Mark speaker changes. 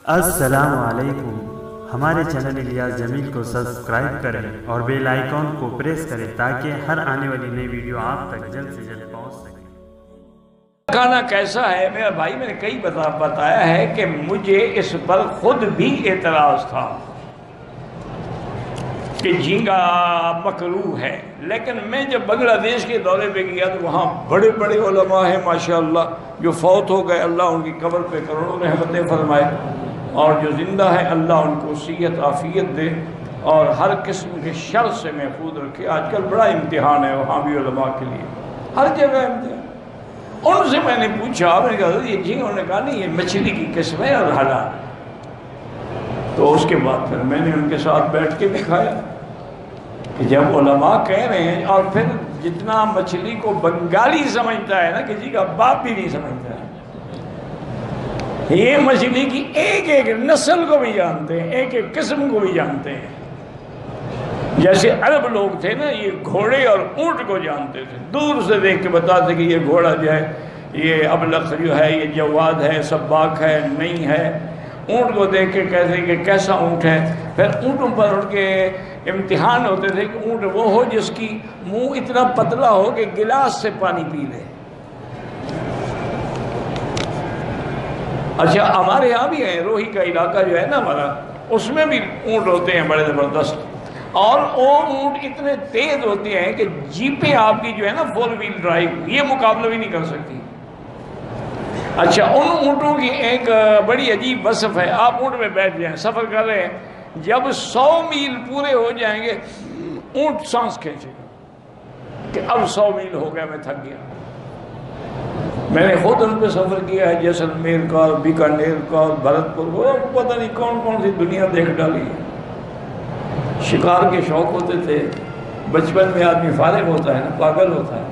Speaker 1: السلام علیکم۔ ہمارے چینل الیاس جمیل کو سبسکرائب کریں اور بیل آئیکن کو پریس کریں تاکہ ہر آنے والی نئی ویڈیو آپ تک جلد سے جلد پہنچ سکے۔
Speaker 2: کھانا کیسا ہے میرا بھائی، میں نے کئی بتایا ہے کہ مجھے اس پر خود بھی اعتراض تھا کہ جھینگا مکروہ ہے، لیکن میں جب بنگلہ دیش کے دورے پہ گیا تو وہاں بڑے بڑے علماء ہیں ماشاءاللہ، جو فوت ہو گئے، اللہ ان کی قبر پہ کروڑوں رحمتیں فرمائے، اور جو زندہ ہے اللہ ان کو صحت عافیت دے اور ہر قسم کے شر سے محفوظ رکھے۔ آج کل بڑا امتحان ہے وہاں بھی علماء کے لیے، ہر جگہ امتحان۔ ان سے میں نے پوچھا، میں نے کہا یہ جھینگا، انہوں نے کہا نہیں یہ مچھلی کی قسم ہے اور حلال۔ تو اس کے بعد پھر میں نے ان کے ساتھ بیٹھ کے دکھایا کہ جب علماء کہہ رہے ہیں، اور پھر جتنا مچھلی کو بنگالی سمجھتا ہے نا، کسی کا باپ بھی نہیں سمجھتا ہے، یہ مچھلی کی ایک ایک نسل کو بھی جانتے ہیں، ایک ایک قسم کو بھی جانتے ہیں۔ جیسے عرب لوگ تھے نا، یہ گھوڑے اور اونٹ کو جانتے تھے، دور سے دیکھ کے بتاتے کہ یہ گھوڑا جو ہے یہ ابلق جو ہے، یہ جواد ہے، سباق ہے، نہیں ہے۔ اونٹ کو دیکھ کے کہتے ہیں کہ کیسا اونٹ ہے۔ پھر اونٹوں پر ان کے امتحان ہوتے تھے کہ اونٹ وہ ہو جس کی منہ اتنا پتلا ہو کہ گلاس سے پانی پی لے۔ اچھا ہمارے یہاں بھی ہے، روہی کا علاقہ جو ہے نا ہمارا، اس میں بھی اونٹ ہوتے ہیں بڑے زبردست، اور وہ اونٹ اتنے تیز ہوتے ہیں کہ جیپیں آپ کی جو ہے نا فور ویل ڈرائیو، یہ مقابلہ بھی نہیں کر سکتی۔ اچھا ان اونٹوں کی ایک بڑی عجیب وصف ہے، آپ اونٹ میں بیٹھ جائیں، سفر کر رہے ہیں، جب 100 میل پورے ہو جائیں گے اونٹ سانس کھینچے گا کہ اب 100 میل ہو گیا، میں تھک گیا۔ میں نے خود ان پہ سفر کیا ہے، جیسلمیر کا، بیکانیر کا، بھرت پور، وہ پتہ نہیں کون کون سی دنیا دیکھ ڈالی ہے۔ شکار کے شوق ہوتے تھے، بچپن میں آدمی فارغ ہوتا ہے نا، پاگل ہوتا ہے،